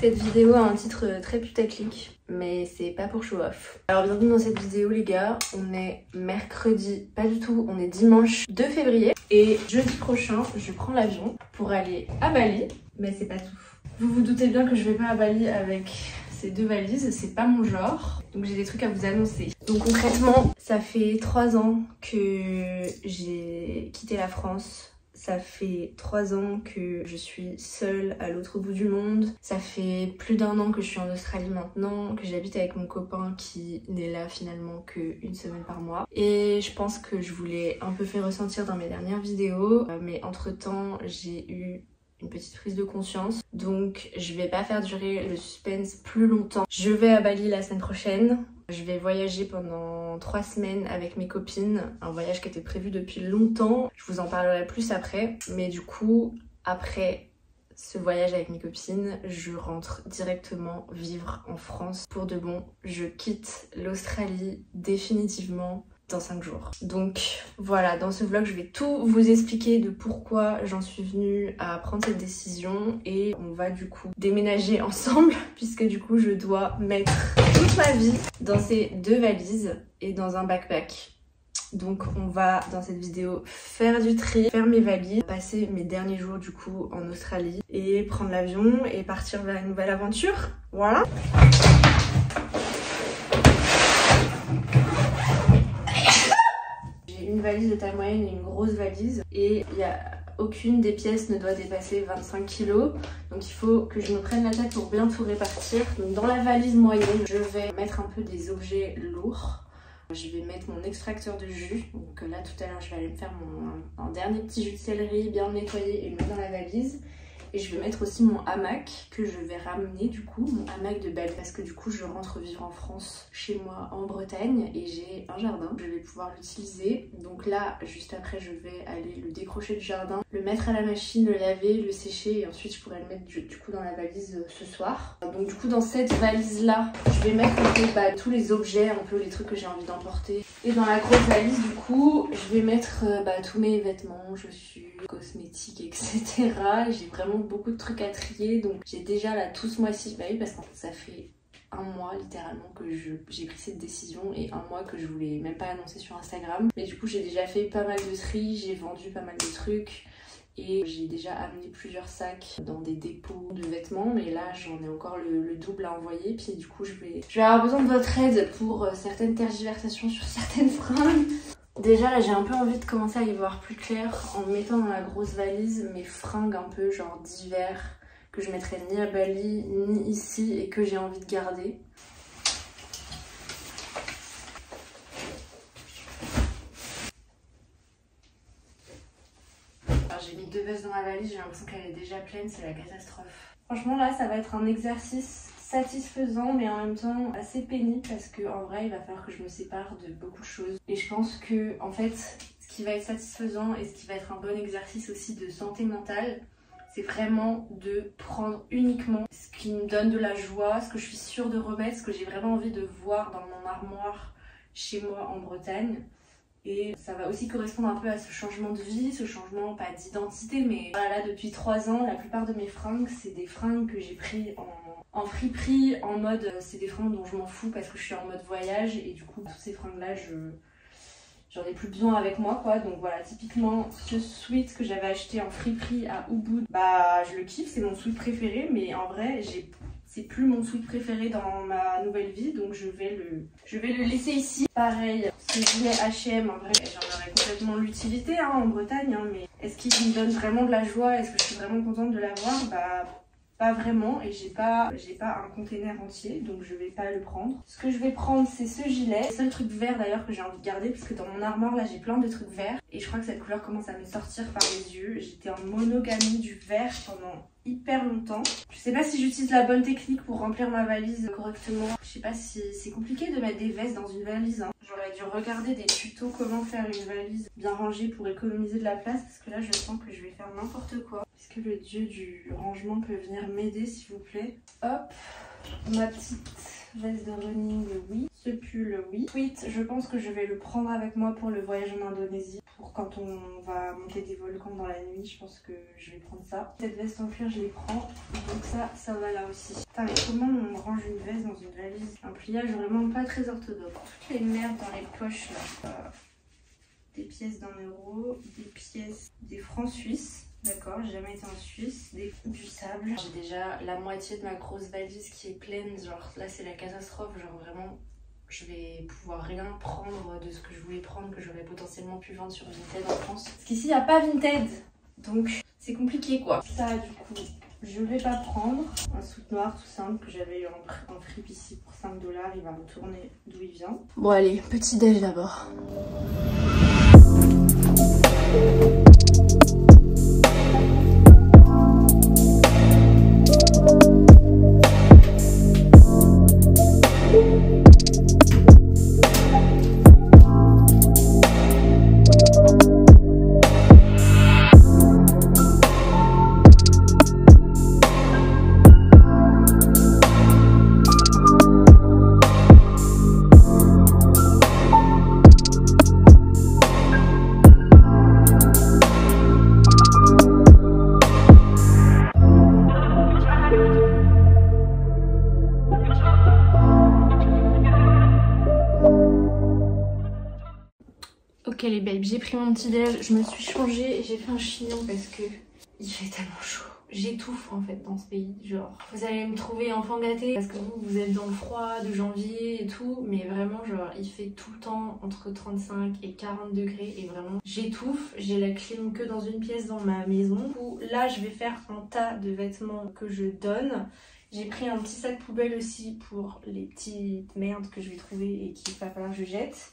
Cette vidéo a un titre très putaclic, mais c'est pas pour show off. Alors bienvenue dans cette vidéo les gars, on est mercredi, pas du tout, on est dimanche 2 février. Et jeudi prochain, je prends l'avion pour aller à Bali, mais c'est pas tout. Vous vous doutez bien que je vais pas à Bali avec ces deux valises, c'est pas mon genre. Donc j'ai des trucs à vous annoncer. Donc concrètement, ça fait 3 ans que j'ai quitté la France. Ça fait 3 ans que je suis seule à l'autre bout du monde. Ça fait plus d'1 an que je suis en Australie maintenant, que j'habite avec mon copain qui n'est là finalement qu'1 semaine par mois. Et je pense que je vous l'ai un peu fait ressentir dans mes dernières vidéos, mais entre temps j'ai eu une petite prise de conscience. Donc je vais pas faire durer le suspense plus longtemps. Je vais à Bali la semaine prochaine. Je vais voyager pendant 3 semaines avec mes copines, un voyage qui était prévu depuis longtemps. Je vous en parlerai plus après, mais du coup, après ce voyage avec mes copines, je rentre directement vivre en France pour de bon. Je quitte l'Australie définitivement dans 5 jours. Donc voilà, dans ce vlog je vais tout vous expliquer de pourquoi j'en suis venue à prendre cette décision, et on va du coup déménager ensemble puisque du coup je dois mettre toute ma vie dans ces 2 valises et dans un backpack. Donc on va dans cette vidéo faire du tri, faire mes valises, passer mes derniers jours du coup en Australie et prendre l'avion et partir vers une nouvelle aventure. Voilà. Une valise de taille moyenne et une grosse valise, et aucune des pièces ne doit dépasser 25 kg. Donc il faut que je me prenne la tête pour bien tout répartir. Donc dans la valise moyenne, je vais mettre un peu des objets lourds. Je vais mettre mon extracteur de jus. Donc là tout à l'heure je vais aller me faire un dernier petit jus de céleri bien nettoyé et le mettre dans la valise. Et je vais mettre aussi mon hamac que je vais ramener du coup, mon hamac de Bali, parce que du coup je rentre vivre en France, chez moi en Bretagne, et j'ai un jardin. Je vais pouvoir l'utiliser. Donc là, juste après, je vais aller le décrocher du jardin, le mettre à la machine, le laver, le sécher, et ensuite je pourrai le mettre du coup dans la valise ce soir. Donc du coup dans cette valise là, je vais mettre un peu tous les objets, un peu les trucs que j'ai envie d'emporter. Et dans la grosse valise du coup, je vais mettre tous mes vêtements, chaussures, cosmétiques, etc. J'ai vraiment beaucoup de trucs à trier, donc j'ai déjà là tout ce mois-ci, bah oui, parce qu'en fait ça fait 1 mois littéralement que j'ai pris cette décision, et 1 mois que je voulais même pas annoncer sur Instagram. Mais du coup j'ai déjà fait pas mal de tri, j'ai vendu pas mal de trucs, et j'ai déjà amené plusieurs sacs dans des dépôts de vêtements, mais là j'en ai encore le double à envoyer. Puis du coup je vais avoir besoin de votre aide pour certaines tergiversations sur certaines fringues. Déjà là j'ai un peu envie de commencer à y voir plus clair en mettant dans la grosse valise mes fringues un peu genre d'hiver que je mettrai ni à Bali ni ici et que j'ai envie de garder. J'ai mis 2 vestes dans la valise, j'ai l'impression qu'elle est déjà pleine, c'est la catastrophe. Franchement là ça va être un exercice satisfaisant mais en même temps assez pénible, parce que en vrai il va falloir que je me sépare de beaucoup de choses. Et je pense que en fait ce qui va être satisfaisant et ce qui va être un bon exercice aussi de santé mentale, c'est vraiment de prendre uniquement ce qui me donne de la joie, ce que je suis sûre de remettre, ce que j'ai vraiment envie de voir dans mon armoire chez moi en Bretagne. Et ça va aussi correspondre un peu à ce changement de vie, ce changement pas d'identité, mais voilà, là depuis 3 ans, la plupart de mes fringues, c'est des fringues que j'ai pris en friperie, en mode c'est des fringues dont je m'en fous parce que je suis en mode voyage, et du coup toutes ces fringues là j'en ai plus besoin avec moi quoi. Donc voilà, typiquement ce sweat que j'avais acheté en friperie à Ubud, bah je le kiffe, c'est mon sweat préféré, mais en vrai c'est plus mon sweat préféré dans ma nouvelle vie, donc je vais le laisser ici. Pareil, ce gilet H&M, en vrai j'en aurais complètement l'utilité en Bretagne, mais est-ce qu'il me donne vraiment de la joie? Est-ce que je suis vraiment contente de l'avoir? Bah pas vraiment, et j'ai pas un container entier, donc je vais pas le prendre. Ce que je vais prendre c'est ce gilet, le seul truc vert d'ailleurs que j'ai envie de garder, parce que dans mon armoire là j'ai plein de trucs verts, et je crois que cette couleur commence à me sortir par les yeux. J'étais en monogamie du vert pendant hyper longtemps. Je sais pas si j'utilise la bonne technique pour remplir ma valise correctement. Je sais pas si c'est compliqué de mettre des vestes dans une valise. J'aurais dû regarder des tutos comment faire une valise bien rangée pour économiser de la place, parce que là je sens que je vais faire n'importe quoi. Est-ce que le dieu du rangement peut venir m'aider s'il vous plaît? Hop, ma petite veste de running, oui. Ce pull, oui. Tweet, je pense que je vais le prendre avec moi pour le voyage en Indonésie. Pour quand on va monter des volcans dans la nuit, je pense que je vais prendre ça. Cette veste en cuir, je les prends. Donc ça va là aussi. Putain, mais comment on range une veste dans une valise? Un pliage vraiment pas très orthodoxe. Toutes les merdes dans les poches là. Des pièces d'1 €, des pièces des francs suisses. D'accord, j'ai jamais été en Suisse. Du sable. J'ai déjà la moitié de ma grosse valise qui est pleine. Genre là, c'est la catastrophe. Genre vraiment, je vais pouvoir rien prendre de ce que je voulais prendre, que j'aurais potentiellement pu vendre sur Vinted en France. Parce qu'ici, il n'y a pas Vinted. Donc, c'est compliqué quoi. Ça, du coup, je vais pas prendre. Un soute noir tout simple que j'avais en fripe ici pour 5 $. Il va retourner d'où il vient. Bon, allez, petit déj d'abord. Ok les babes, j'ai pris mon petit déj, je me suis changée et j'ai fait un chignon parce que il fait tellement chaud. J'étouffe en fait dans ce pays, genre vous allez me trouver enfant gâté parce que vous êtes dans le froid de janvier et tout, mais vraiment genre il fait tout le temps entre 35 et 40 degrés et vraiment j'étouffe. J'ai la clim que dans une pièce dans ma maison. Où là je vais faire un tas de vêtements que je donne. J'ai pris un petit sac poubelle aussi pour les petites merdes que je vais trouver et qu'il va falloir que je jette.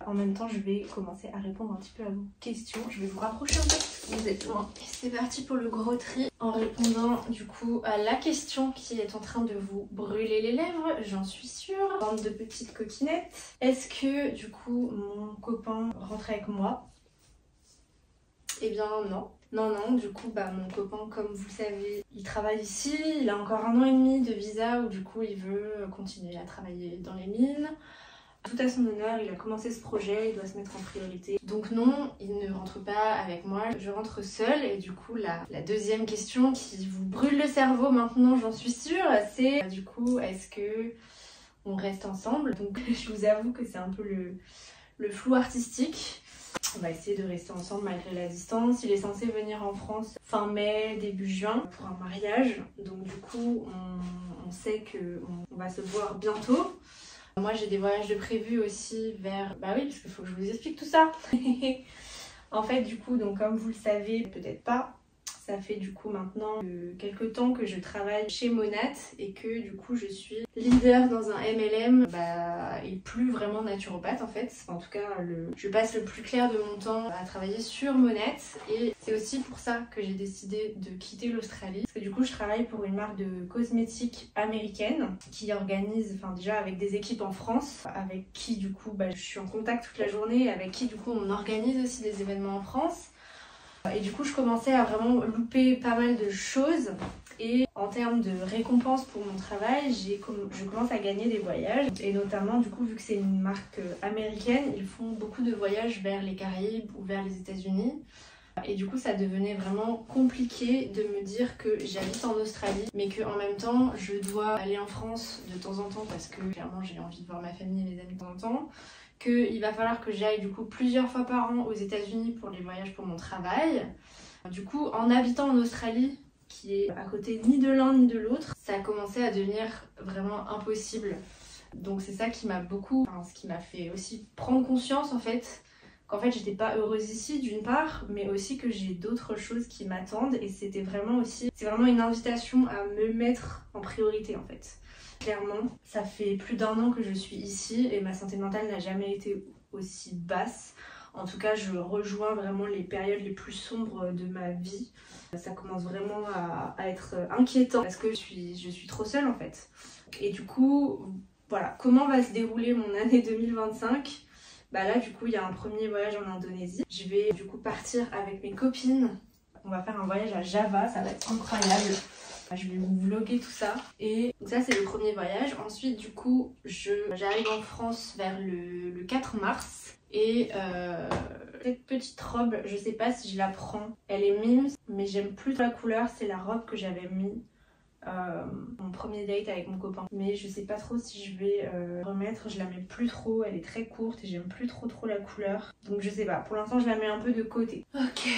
En même temps, je vais commencer à répondre un petit peu à vos questions. Je vais vous rapprocher un peu parce que vous êtes loin. Et c'est parti pour le gros tri en répondant du coup à la question qui est en train de vous brûler les lèvres, j'en suis sûre. Bande de petites coquinettes. Est-ce que du coup mon copain rentre avec moi? Eh bien non. Non, du coup, mon copain, comme vous le savez, il travaille ici, il a encore 1 an et demi de visa où du coup il veut continuer à travailler dans les mines. Tout à son honneur, il a commencé ce projet, il doit se mettre en priorité. Donc non, il ne rentre pas avec moi, je rentre seule. Et du coup, la deuxième question qui vous brûle le cerveau maintenant, j'en suis sûre, c'est du coup, est-ce que on reste ensemble? Donc je vous avoue que c'est un peu le flou artistique. On va essayer de rester ensemble malgré la distance. Il est censé venir en France fin mai, début juin pour un mariage. Donc du coup, on sait qu'on va se voir bientôt. Moi, j'ai des voyages de prévus aussi vers... Bah oui, parce qu'il faut que je vous explique tout ça. En fait, du coup, donc comme vous le savez, peut-être pas, ça fait du coup maintenant quelques temps que je travaille chez Monat et que du coup je suis leader dans un MLM et plus vraiment naturopathe en fait. En tout cas, je passe le plus clair de mon temps à travailler sur Monat et c'est aussi pour ça que j'ai décidé de quitter l'Australie. Parce que du coup, je travaille pour une marque de cosmétiques américaine qui organise, déjà avec des équipes en France, avec qui du coup je suis en contact toute la journée, avec qui du coup on organise aussi des événements en France. Et du coup, je commençais à vraiment louper pas mal de choses. Et en termes de récompense pour mon travail, je commence à gagner des voyages. Et notamment, du coup, vu que c'est une marque américaine, ils font beaucoup de voyages vers les Caraïbes ou vers les États-Unis. Et du coup, ça devenait vraiment compliqué de me dire que j'habite en Australie, mais qu'en même temps, je dois aller en France de temps en temps parce que clairement, j'ai envie de voir ma famille et les amis de temps en temps. Qu'il va falloir que j'aille du coup plusieurs fois par an aux États-Unis pour les voyages pour mon travail. Du coup, en habitant en Australie, qui est à côté ni de l'un ni de l'autre, ça a commencé à devenir vraiment impossible. Donc c'est ça qui m'a ce qui m'a fait aussi prendre conscience en fait, qu'en fait j'étais pas heureuse ici d'une part, mais aussi que j'ai d'autres choses qui m'attendent et c'est vraiment une invitation à me mettre en priorité en fait. Clairement, ça fait plus d'1 an que je suis ici et ma santé mentale n'a jamais été aussi basse. En tout cas, je rejoins vraiment les périodes les plus sombres de ma vie. Ça commence vraiment à être inquiétant parce que je suis trop seule en fait. Et du coup, voilà, comment va se dérouler mon année 2025 ? Là, du coup, il y a un premier voyage en Indonésie. Je vais du coup partir avec mes copines. On va faire un voyage à Java, ça va être incroyable. Je vais vous vlogger tout ça. Et donc ça c'est le premier voyage. Ensuite du coup j'arrive en France vers le 4 mars. Et cette petite robe, je sais pas si je la prends. Elle est Mims, mais j'aime plus la couleur. C'est la robe que j'avais mis mon premier date avec mon copain. Mais je sais pas trop si je vais remettre. Je la mets plus trop. Elle est très courte et j'aime plus trop la couleur. Donc je sais pas. Pour l'instant je la mets un peu de côté. Ok.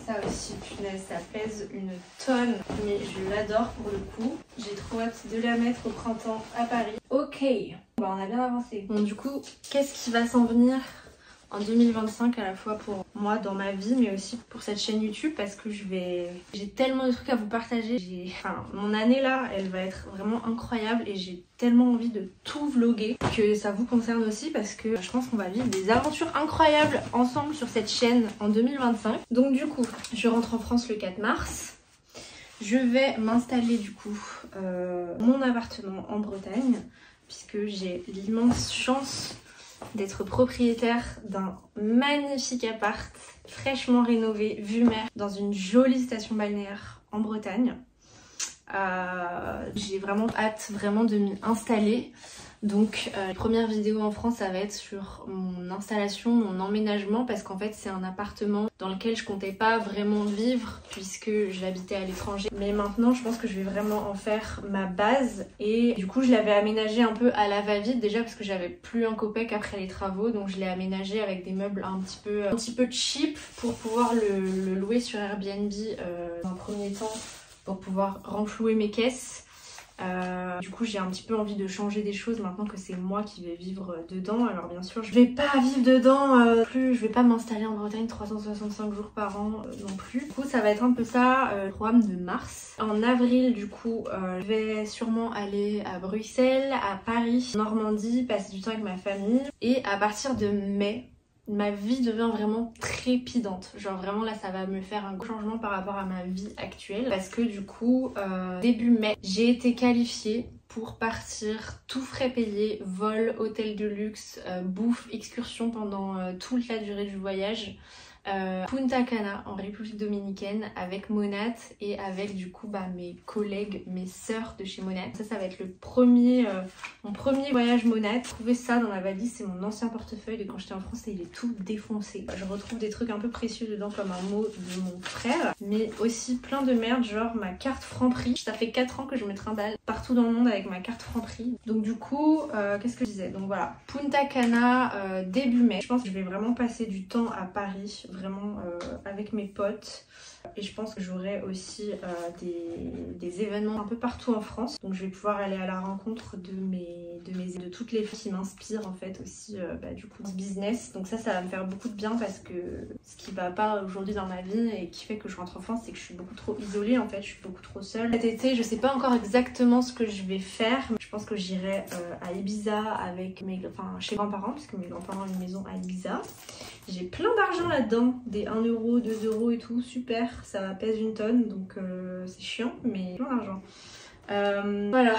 Ça aussi, punaise, ça pèse une tonne. Mais je l'adore pour le coup. J'ai trop hâte de la mettre au printemps à Paris. Ok. Bah on a bien avancé. Bon du coup, qu'est-ce qui va s'en venir en 2025 à la fois pour moi dans ma vie mais aussi pour cette chaîne YouTube parce que j'ai tellement de trucs à vous partager. Enfin, mon année là elle va être vraiment incroyable et j'ai tellement envie de tout vlogger que ça vous concerne aussi parce que je pense qu'on va vivre des aventures incroyables ensemble sur cette chaîne en 2025. Donc du coup je rentre en France le 4 mars. Je vais m'installer du coup mon appartement en Bretagne puisque j'ai l'immense chance d'être propriétaire d'un magnifique appart fraîchement rénové, vue mer, dans une jolie station balnéaire en Bretagne. J'ai vraiment hâte de m'y installer. Donc la première vidéo en France ça va être sur mon installation, mon emménagement parce qu'en fait c'est un appartement dans lequel je comptais pas vraiment vivre puisque j'habitais à l'étranger. Mais maintenant je pense que je vais vraiment en faire ma base et du coup je l'avais aménagé un peu à la va-vite déjà parce que j'avais plus un copec après les travaux donc je l'ai aménagé avec des meubles un petit peu cheap pour pouvoir le louer sur Airbnb dans un premier temps pour pouvoir renflouer mes caisses. Du coup j'ai un petit peu envie de changer des choses maintenant que c'est moi qui vais vivre dedans. Alors bien sûr je vais pas vivre dedans plus, je vais pas m'installer en Bretagne 365 jours par an non plus. Du coup ça va être un peu ça le programme de mars. En avril du coup je vais sûrement aller à Bruxelles, à Paris, Normandie, passer du temps avec ma famille. Et à partir de mai ma vie devient vraiment trépidante. Genre vraiment là ça va me faire un gros changement par rapport à ma vie actuelle. Parce que du coup début mai j'ai été qualifiée pour partir tout frais payé, vol, hôtel de luxe, bouffe, excursion pendant toute la durée du voyage. Punta Cana en République Dominicaine avec Monat et avec du coup mes collègues, mes sœurs de chez Monat. Ça va être le premier, mon premier voyage Monat. J'ai trouvé ça dans ma valise, c'est mon ancien portefeuille de quand j'étais en France et il est tout défoncé. Je retrouve des trucs un peu précieux dedans comme un mot de mon frère, mais aussi plein de merde, genre ma carte Franprix. Ça fait 4 ans que je me trimballe partout dans le monde avec ma carte Franprix. Donc du coup, qu'est-ce que je disais? Donc voilà, Punta Cana début mai. Je pense que je vais vraiment passer du temps à Paris, vraiment avec mes potes. Et je pense que j'aurai aussi des événements un peu partout en France. Donc je vais pouvoir aller à la rencontre de toutes les filles qui m'inspirent en fait aussi du coup du business. Donc ça va me faire beaucoup de bien parce que ce qui va pas aujourd'hui dans ma vie et qui fait que je rentre en France, c'est que je suis beaucoup trop isolée en fait, je suis beaucoup trop seule. Cet été je sais pas encore exactement ce que je vais faire. Mais je pense que j'irai à Ibiza avec chez mes grands-parents parce que mes grands-parents ont une maison à Ibiza. J'ai plein d'argent là-dedans, des 1 euro, 2 euros et tout, super, ça pèse une tonne donc c'est chiant mais plein d'argent. Voilà.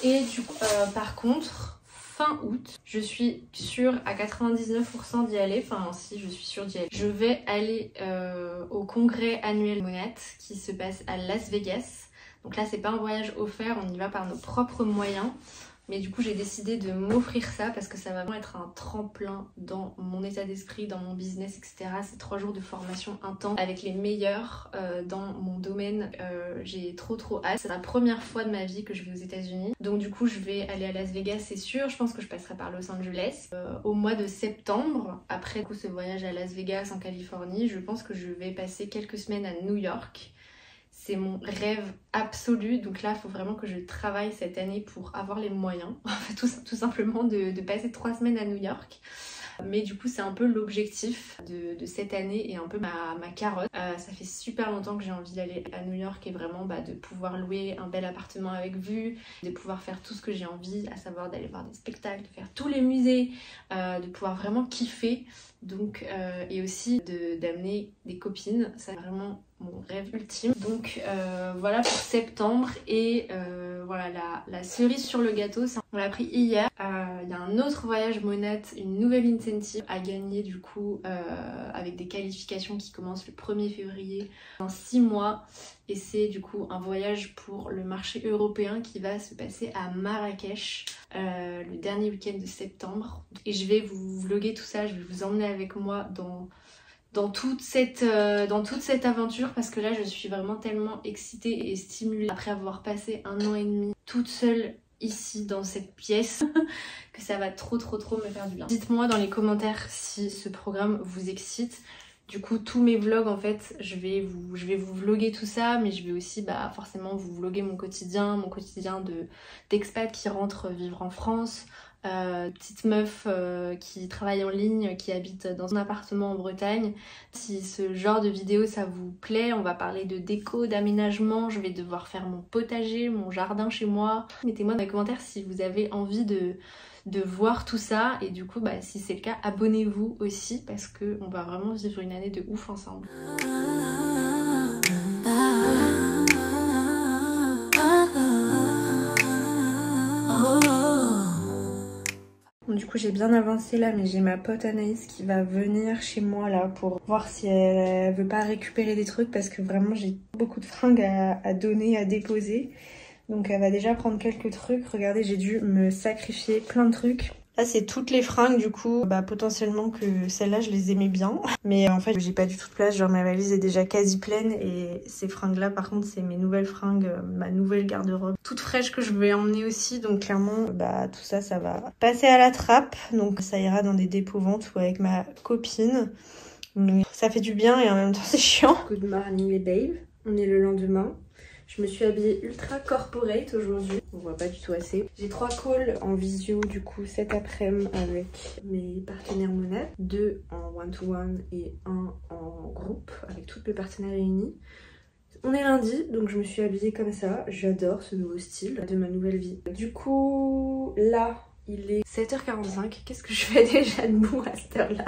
Et du coup, par contre, fin août, je suis sûre à 99% d'y aller, enfin si je suis sûre d'y aller. Je vais aller au congrès annuel Monat qui se passe à Las Vegas. Donc là c'est pas un voyage offert, on y va par nos propres moyens. Mais du coup j'ai décidé de m'offrir ça parce que ça va vraiment être un tremplin dans mon état d'esprit, dans mon business, etc. C'est 3 jours de formation intense avec les meilleurs dans mon domaine. J'ai trop hâte. C'est la première fois de ma vie que je vais aux États-Unis. Donc du coup je vais aller à Las Vegas, c'est sûr. Je pense que je passerai par Los Angeles au mois de septembre. Après du coup, ce voyage à Las Vegas en Californie, je pense que je vais passer quelques semaines à New York. C'est mon rêve absolu, donc là il faut vraiment que je travaille cette année pour avoir les moyens, tout simplement de passer 3 semaines à New York. Mais du coup c'est un peu l'objectif de cette année et un peu ma carotte. Ça fait super longtemps que j'ai envie d'aller à New York et vraiment de pouvoir louer un bel appartement avec vue, de pouvoir faire tout ce que j'ai envie, à savoir d'aller voir des spectacles, de faire tous les musées, de pouvoir vraiment kiffer. Donc, et aussi d'amener des copines, c'est vraiment mon rêve ultime. Donc voilà pour septembre. Et voilà, la cerise sur le gâteau, on l'a pris hier. Il y a un autre voyage Monat, une nouvelle incentive à gagner du coup, avec des qualifications qui commencent le 1er février dans 6 mois. Et c'est du coup un voyage pour le marché européen qui va se passer à Marrakech le dernier week-end de septembre. Et je vais vous vlogger tout ça, je vais vous emmener avec moi dans toute cette aventure, parce que là je suis vraiment tellement excitée et stimulée après avoir passé 1 an et demi toute seule ici dans cette pièce que ça va trop me faire du bien. Dites-moi dans les commentaires si ce programme vous excite. Du coup tous mes vlogs en fait je vais vous vlogger tout ça, mais je vais aussi forcément vous vlogger mon quotidien d'expat qui rentre vivre en France. Petite meuf qui travaille en ligne, qui habite dans un appartement en Bretagne. Si ce genre de vidéo ça vous plaît, on va parler de déco, d'aménagement, je vais devoir faire mon potager, mon jardin chez moi. Mettez-moi dans les commentaires si vous avez envie de voir tout ça, et du coup si c'est le cas, abonnez-vous aussi parce que on va vraiment vivre une année de ouf ensemble. Du coup j'ai bien avancé là, mais j'ai ma pote Anaïs qui va venir chez moi là pour voir si elle veut pas récupérer des trucs, parce que vraiment j'ai beaucoup de fringues à donner, à déposer. Donc elle va déjà prendre quelques trucs. Regardez, j'ai dû me sacrifier plein de trucs. Là c'est toutes les fringues du coup, potentiellement que celles-là je les aimais bien. Mais en fait j'ai pas du tout de place, genre ma valise est déjà quasi pleine. Et ces fringues là par contre c'est mes nouvelles fringues, ma nouvelle garde-robe toute fraîche que je vais emmener aussi. Donc clairement tout ça va passer à la trappe. Donc ça ira dans des dépôts-ventes ou avec ma copine. Donc ça fait du bien et en même temps c'est chiant. Good morning les babes, on est le lendemain. Je me suis habillée ultra corporate aujourd'hui, on voit pas du tout assez. J'ai 3 calls en visio du coup cet après-midi avec mes partenaires Monat, 2 en one-to-one et 1 en groupe avec tous mes partenaires réunis. On est lundi, donc je me suis habillée comme ça, j'adore ce nouveau style de ma nouvelle vie. Du coup là il est 7h45, qu'est-ce que je fais déjà debout à cette heure-là?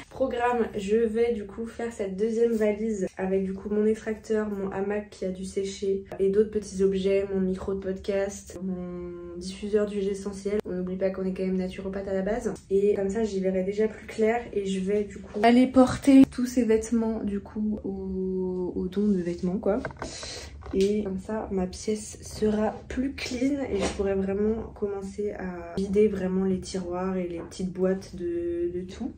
Programme, je vais du coup faire cette deuxième valise avec du coup mon extracteur, mon hamac qui a dû sécher et d'autres petits objets, mon micro de podcast, mon diffuseur d'huile essentielle. On n'oublie pas qu'on est quand même naturopathe à la base. Et comme ça j'y verrai déjà plus clair et je vais du coup aller porter tous ces vêtements du coup au don de vêtements quoi. Et comme ça ma pièce sera plus clean et je pourrai vraiment commencer à vider vraiment les tiroirs et les petites boîtes de tout.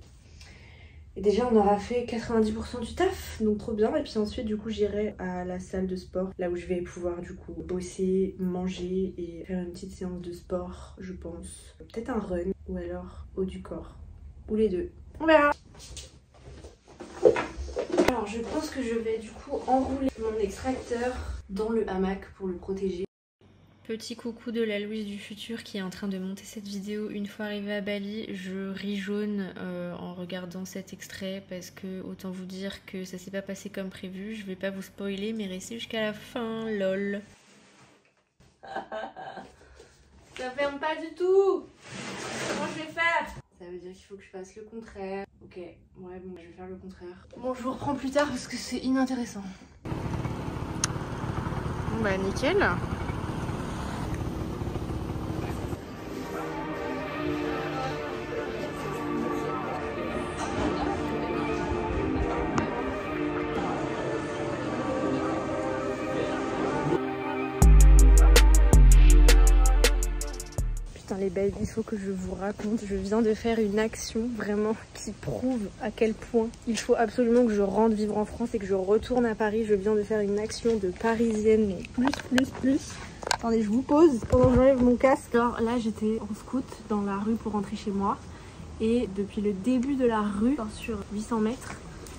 Et déjà on aura fait 90% du taf, donc trop bien. Et puis ensuite du coup j'irai à la salle de sport, là où je vais pouvoir du coup bosser, manger et faire une petite séance de sport, je pense. Peut-être un run ou alors haut du corps, ou les deux, on verra. Alors je pense que je vais du coup enrouler mon extracteur dans le hamac pour le protéger. Petit coucou de la Louise du futur qui est en train de monter cette vidéo une fois arrivée à Bali. Je ris jaune en regardant cet extrait parce que autant vous dire que ça s'est pas passé comme prévu. Je vais pas vous spoiler mais restez jusqu'à la fin, lol. Ça ferme pas du tout. Comment je vais faire? Ça veut dire qu'il faut que je fasse le contraire. Ok, ouais bon je vais faire le contraire. Bon je vous reprends plus tard parce que c'est inintéressant. Bon bah nickel. Les babes, il faut que je vous raconte, je viens de faire une action vraiment qui prouve à quel point il faut absolument que je rentre vivre en France et que je retourne à Paris. Je viens de faire une action de parisienne, mais plus. Attendez, je vous pose pendant que j'enlève mon casque. Alors là, j'étais en scout dans la rue pour rentrer chez moi. Et depuis le début de la rue, sur 800 mètres,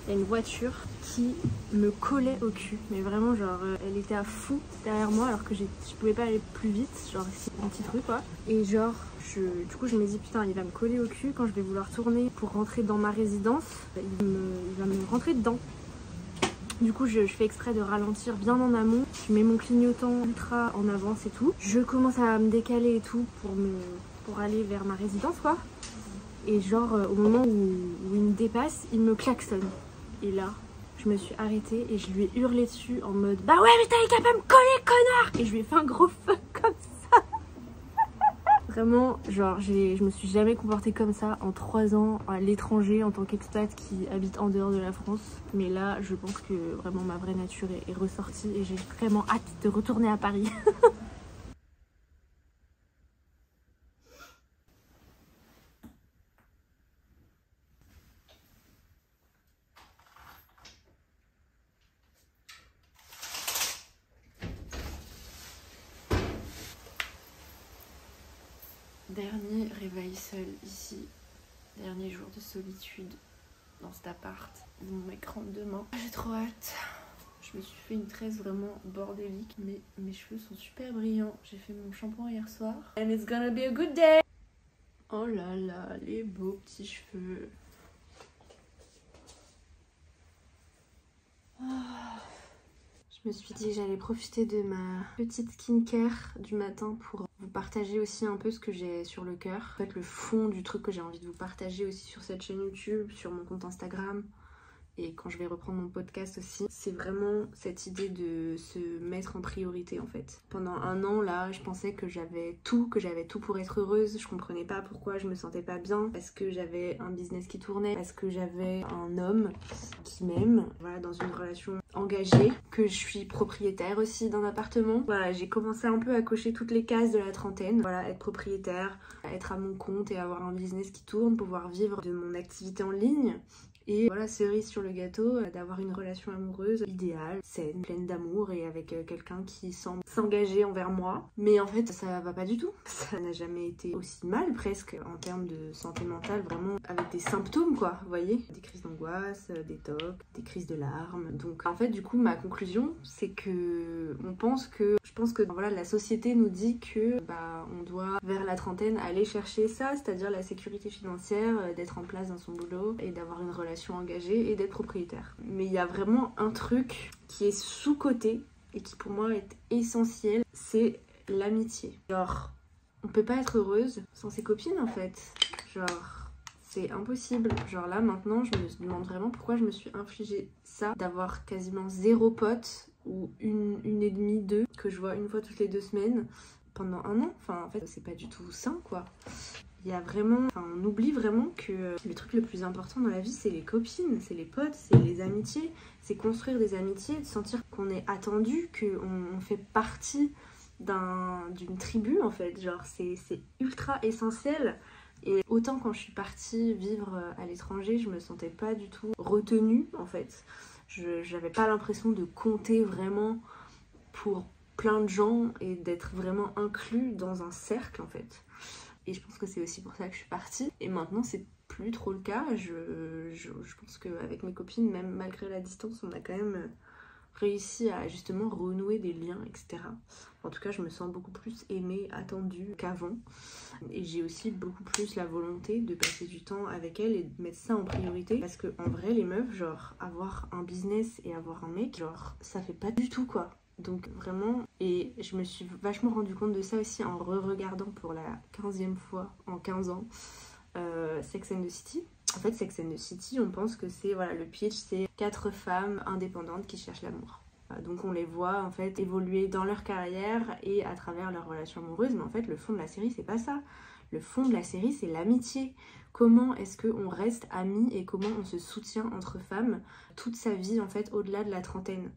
il y a une voiture qui me collait au cul. Mais vraiment, genre, elle était à fond derrière moi alors que je pouvais pas aller plus vite. Genre, c'est un petit truc, quoi. Et genre, du coup, je me dis, putain, il va me coller au cul quand je vais vouloir tourner pour rentrer dans ma résidence. Il va me rentrer dedans. Du coup, je fais exprès de ralentir bien en amont. Je mets mon clignotant ultra en avance et tout. Je commence à me décaler et tout pour aller vers ma résidence, quoi. et genre au moment où il me dépasse, il me klaxonne. Et là, je me suis arrêtée et je lui ai hurlé dessus en mode bah ouais mais t'avais qu'à pas me coller connard. Et je lui ai fait un gros fuck comme ça. Vraiment, genre je me suis jamais comportée comme ça en 3 ans à l'étranger en tant qu'expat qui habite en dehors de la France. Mais là, je pense que vraiment ma vraie nature est ressortie et j'ai vraiment hâte de retourner à Paris. Dernier réveil seul ici, dernier jour de solitude dans cet appart. Mon mec rentre demain. J'ai trop hâte. Je me suis fait une tresse vraiment bordélique, mais mes cheveux sont super brillants. J'ai fait mon shampoing hier soir. And it's gonna be a good day. Oh là là, les beaux petits cheveux. Je me suis dit que j'allais profiter de ma petite skincare du matin pour vous partager aussi un peu ce que j'ai sur le cœur. En fait, le fond du truc que j'ai envie de vous partager aussi sur cette chaîne YouTube, sur mon compte Instagram et quand je vais reprendre mon podcast aussi, c'est vraiment cette idée de se mettre en priorité en fait. Pendant 1 an là, je pensais que j'avais tout pour être heureuse. Je comprenais pas pourquoi je me sentais pas bien, parce que j'avais un business qui tournait, parce que j'avais un homme qui m'aime, voilà, dans une relation engagée, que je suis propriétaire aussi d'un appartement. Voilà, j'ai commencé un peu à cocher toutes les cases de la trentaine. Voilà, être propriétaire, être à mon compte et avoir un business qui tourne, pouvoir vivre de mon activité en ligne. Et voilà, cerise sur le gâteau, d'avoir une relation amoureuse idéale, saine, pleine d'amour et avec quelqu'un qui semble s'engager envers moi. Mais en fait, ça va pas du tout. Ça n'a jamais été aussi mal presque en termes de santé mentale, vraiment avec des symptômes quoi, vous voyez. Des crises d'angoisse, des tocs, des crises de larmes. Donc en fait, du coup, ma conclusion, c'est que je pense que voilà, la société nous dit que on doit vers la trentaine aller chercher ça, c'est-à-dire la sécurité financière, d'être en place dans son boulot et d'avoir une relation engagée et d'être propriétaire. Mais il y a vraiment un truc qui est sous-coté et qui pour moi est essentiel, c'est l'amitié. Genre, on peut pas être heureuse sans ses copines en fait. Genre, c'est impossible. Genre là maintenant, je me demande vraiment pourquoi je me suis infligé ça, d'avoir quasiment 0 pote ou une et demie, 2 que je vois une fois toutes les 2 semaines pendant 1 an. Enfin en fait, c'est pas du tout sain quoi. Il y a vraiment, on oublie vraiment que le truc le plus important dans la vie, c'est les copines, c'est les potes, c'est les amitiés, c'est construire des amitiés, de sentir qu'on est attendu, qu'on fait partie d'une tribu en fait. Genre c'est ultra essentiel. Et autant quand je suis partie vivre à l'étranger, je me sentais pas du tout retenue en fait. J'avais pas l'impression de compter vraiment pour plein de gens et d'être vraiment inclus dans un cercle en fait. Et je pense que c'est aussi pour ça que je suis partie. Et maintenant, c'est plus trop le cas. Je pense qu'avec mes copines, même malgré la distance, on a quand même réussi à justement renouer des liens, etc. En tout cas, je me sens beaucoup plus aimée, attendue qu'avant. Et j'ai aussi beaucoup plus la volonté de passer du temps avec elles et de mettre ça en priorité. Parce que en vrai, les meufs, genre, avoir un business et avoir un mec, genre, ça fait pas du tout, quoi. Donc vraiment, et je me suis vachement rendu compte de ça aussi en re-regardant pour la 15e fois en 15 ans Sex and the City. En fait, Sex and the City, on pense que c'est, voilà, le pitch, c'est 4 femmes indépendantes qui cherchent l'amour. Donc on les voit en fait évoluer dans leur carrière et à travers leurs relations amoureuses, mais en fait le fond de la série c'est pas ça. Le fond de la série c'est l'amitié. Comment est-ce qu'on reste amis et comment on se soutient entre femmes toute sa vie en fait au-delà de la trentaine.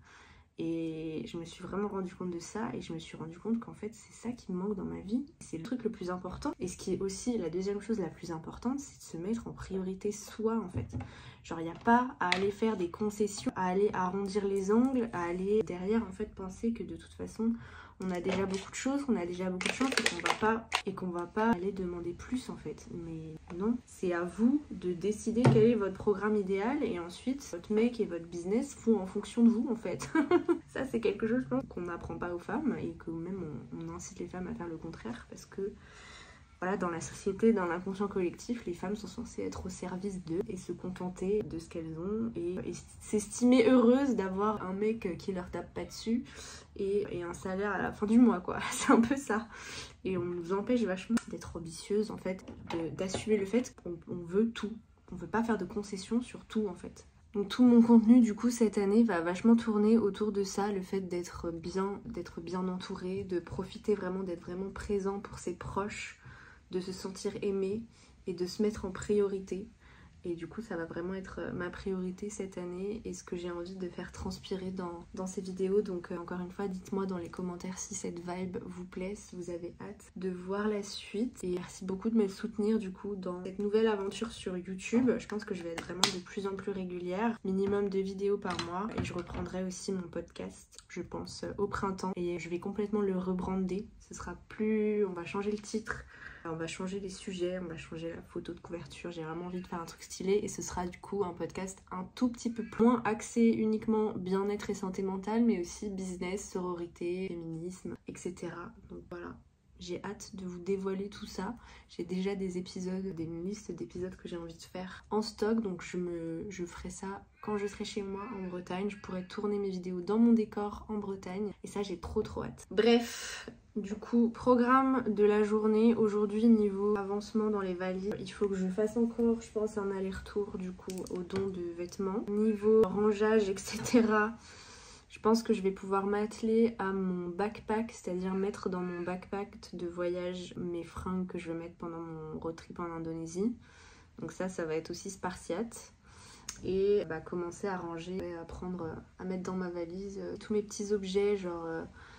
Et je me suis vraiment rendu compte de ça et je me suis rendu compte qu'en fait c'est ça qui me manque dans ma vie. C'est le truc le plus important. Et ce qui est aussi la deuxième chose la plus importante, c'est de se mettre en priorité soi en fait. Genre il n'y a pas à aller faire des concessions, à aller arrondir les angles, à aller derrière en fait penser que de toute façon on a déjà beaucoup de choses, qu'on a déjà beaucoup de chance et qu'on va pas aller demander plus en fait. Mais non, c'est à vous de décider quel est votre programme idéal et ensuite votre mec et votre business font en fonction de vous en fait. Ça c'est quelque chose je pense qu'on n'apprend pas aux femmes et que même on incite les femmes à faire le contraire parce que voilà, dans la société, dans l'inconscient collectif, les femmes sont censées être au service d'eux et se contenter de ce qu'elles ont et s'estimer heureuses d'avoir un mec qui leur tape pas dessus et un salaire à la fin du mois, quoi. C'est un peu ça. Et on nous empêche vachement d'être ambitieuses, en fait, d'assumer le fait qu'on veut tout. On veut pas faire de concessions sur tout, en fait. Donc tout mon contenu du coup cette année va vachement tourner autour de ça, le fait d'être bien entouré, de profiter vraiment, d'être vraiment présent pour ses proches, de se sentir aimé et de se mettre en priorité. Et du coup ça va vraiment être ma priorité cette année et ce que j'ai envie de faire transpirer dans ces vidéos. Donc encore une fois, dites-moi dans les commentaires si cette vibe vous plaît, si vous avez hâte de voir la suite. Et merci beaucoup de me soutenir du coup dans cette nouvelle aventure sur YouTube. Je pense que je vais être vraiment de plus en plus régulière, minimum 2 vidéos par mois. Et je reprendrai aussi mon podcast, je pense, au printemps. Et je vais complètement le rebrander. Ce sera plus... on va changer le titre. On va changer les sujets, on va changer la photo de couverture, j'ai vraiment envie de faire un truc stylé et ce sera du coup un podcast un tout petit peu moins axé uniquement bien-être et santé mentale mais aussi business, sororité, féminisme, etc. Donc voilà, j'ai hâte de vous dévoiler tout ça. J'ai déjà des épisodes, une liste d'épisodes que j'ai envie de faire en stock, donc je ferai ça quand je serai chez moi en Bretagne. Je pourrai tourner mes vidéos dans mon décor en Bretagne et ça j'ai trop hâte. Bref, du coup, programme de la journée. Aujourd'hui, niveau avancement dans les valises, il faut que je fasse encore, je pense, un aller-retour du coup au don de vêtements. Niveau rangeage, etc., je pense que je vais pouvoir m'atteler à mon backpack, c'est-à-dire mettre dans mon backpack de voyage mes fringues que je vais mettre pendant mon road trip en Indonésie. Donc ça va être aussi spartiate. Et commencer à ranger, à mettre dans ma valise tous mes petits objets, genre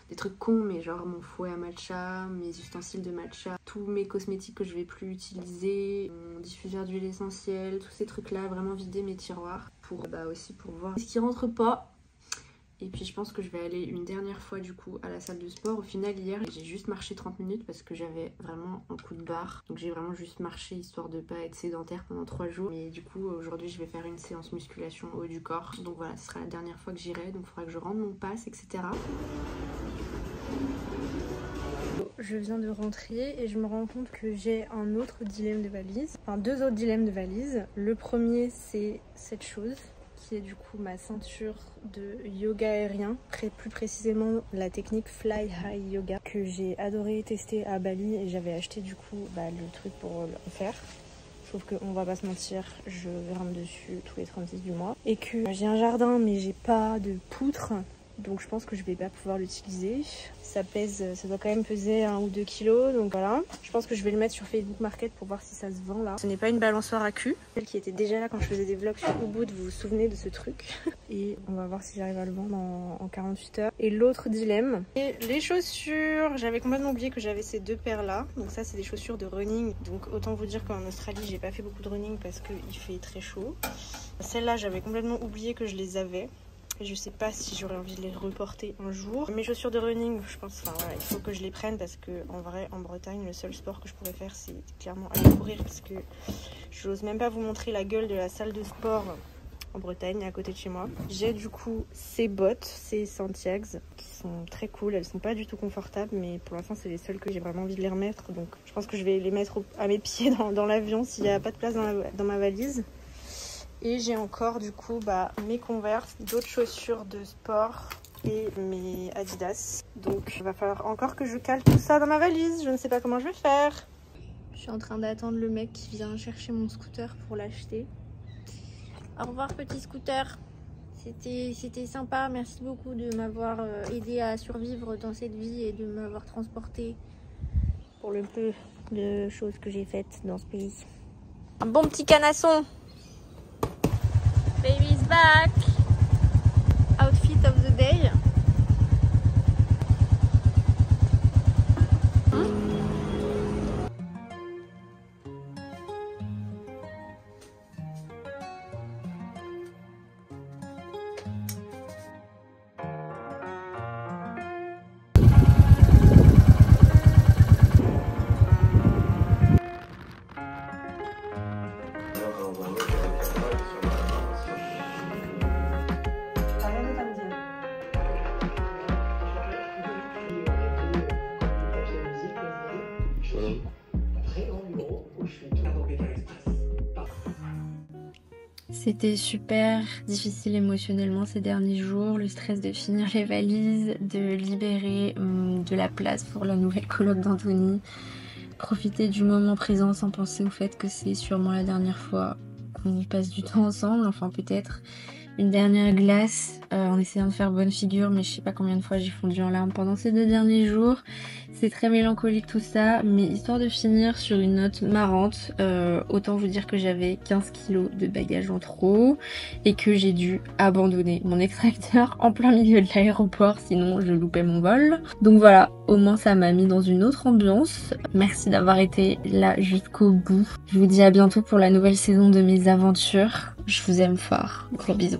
des trucs cons, mais genre mon fouet à matcha, mes ustensiles de matcha, tous mes cosmétiques que je vais plus utiliser, mon diffuseur d'huile essentielle, tous ces trucs là, vraiment vider mes tiroirs pour aussi pour voir ce qui rentre pas. Et puis je pense que je vais aller une dernière fois du coup à la salle de sport. Au final hier j'ai juste marché 30 minutes parce que j'avais vraiment un coup de barre. Donc j'ai vraiment juste marché histoire de pas être sédentaire pendant 3 jours. Mais du coup aujourd'hui je vais faire une séance musculation haut du corps. Donc voilà, ce sera la dernière fois que j'irai. Donc il faudra que je rende mon pass, etc. Je viens de rentrer et je me rends compte que j'ai un autre dilemme de valise. Enfin 2 autres dilemmes de valise. Le premier c'est cette chose, qui est du coup ma ceinture de yoga aérien, plus précisément la technique Fly High Yoga que j'ai adoré tester à Bali et j'avais acheté du coup le truc pour le faire. Sauf qu'on va pas se mentir, je grimpe dessus tous les 36 du mois et que j'ai un jardin mais j'ai pas de poutre. Donc je pense que je vais pas pouvoir l'utiliser. Ça doit quand même peser 1 ou 2 kilos. Donc voilà. Je pense que je vais le mettre sur Facebook Market pour voir si ça se vend là. Ce n'est pas une balançoire à cul. Celle qui était déjà là quand je faisais des vlogs sur Ubud, vous vous souvenez de ce truc. Et on va voir si j'arrive à le vendre en 48 heures. Et l'autre dilemme. Et les chaussures. J'avais complètement oublié que j'avais ces 2 paires là. Donc ça c'est des chaussures de running. Donc autant vous dire qu'en Australie j'ai pas fait beaucoup de running parce qu'il fait très chaud. Celles-là j'avais complètement oublié que je les avais. Je sais pas si j'aurais envie de les reporter un jour. Mes chaussures de running, je pense, il faut que je les prenne parce que en vrai, en Bretagne, le seul sport que je pourrais faire, c'est clairement aller courir parce que j'ose même pas vous montrer la gueule de la salle de sport en Bretagne, à côté de chez moi. J'ai du coup ces bottes, ces Santiago, qui sont très cool. Elles sont pas du tout confortables, mais pour l'instant, c'est les seules que j'ai vraiment envie de les remettre. Donc, je pense que je vais les mettre à mes pieds dans l'avion s'il n'y a pas de place dans ma valise. Et j'ai encore du coup mes Converse, d'autres chaussures de sport et mes Adidas. Donc il va falloir encore que je cale tout ça dans ma valise. Je ne sais pas comment je vais faire. Je suis en train d'attendre le mec qui vient chercher mon scooter pour l'acheter. Au revoir petit scooter. C'était sympa. Merci beaucoup de m'avoir aidé à survivre dans cette vie et de m'avoir transporté pour le peu de choses que j'ai faites dans ce pays. Un bon petit canasson. Baby's back! Outfit of the day. C'était super difficile émotionnellement ces derniers jours, le stress de finir les valises, de libérer de la place pour la nouvelle coloc d'Anthony, profiter du moment présent sans penser au fait que c'est sûrement la dernière fois qu'on passe du temps ensemble, enfin peut-être une dernière glace en essayant de faire bonne figure, mais je sais pas combien de fois j'ai fondu en larmes pendant ces 2 derniers jours. C'est très mélancolique tout ça, mais histoire de finir sur une note marrante, autant vous dire que j'avais 15 kilos de bagages en trop et que j'ai dû abandonner mon extracteur en plein milieu de l'aéroport, sinon je loupais mon vol. Donc voilà, au moins ça m'a mis dans une autre ambiance. Merci d'avoir été là jusqu'au bout. Je vous dis à bientôt pour la nouvelle saison de mes aventures. Je vous aime fort. Gros bisous.